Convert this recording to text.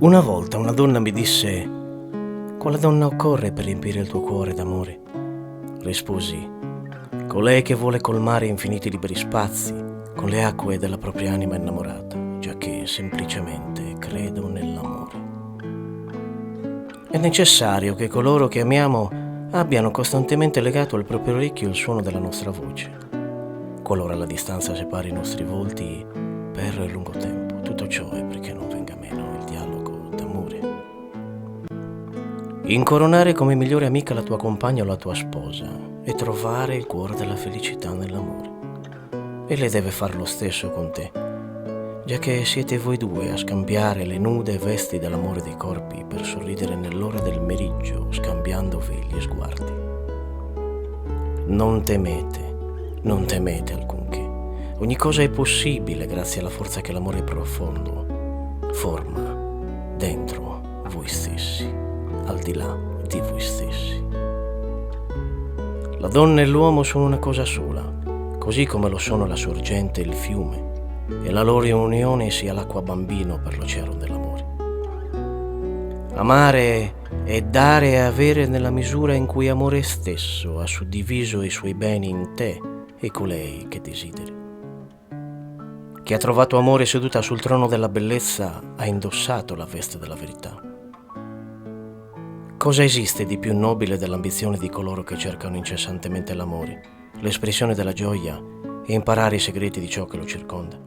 Una volta una donna mi disse: quale donna occorre per riempire il tuo cuore d'amore? Risposi: colei che vuole colmare infiniti liberi spazi con le acque della propria anima innamorata, giacché semplicemente credo nell'amore. È necessario che coloro che amiamo abbiano costantemente legato al proprio orecchio il suono della nostra voce. Qualora la distanza separi i nostri volti per lungo tempo, tutto ciò è perché non venga meno il dialogo d'amore. Incoronare come migliore amica la tua compagna o la tua sposa e trovare il cuore della felicità nell'amore. E lei deve far lo stesso con te, giacché siete voi due a scambiare le nude vesti dell'amore dei corpi per sorridere nell'ora del meriggio, scambiandovi gli sguardi. Non temete alcunché. Ogni cosa è possibile grazie alla forza che l'amore profondo forma dentro voi stessi, al di là di voi stessi. La donna e l'uomo sono una cosa sola, così come lo sono la sorgente e il fiume, e la loro unione sia l'acqua bambino per l'oceano dell'amore. Amare è dare e avere nella misura in cui amore stesso ha suddiviso i suoi beni in te e colei che desideri. Chi ha trovato amore seduta sul trono della bellezza ha indossato la veste della verità. Cosa esiste di più nobile dell'ambizione di coloro che cercano incessantemente l'amore, l'espressione della gioia e imparare i segreti di ciò che lo circonda?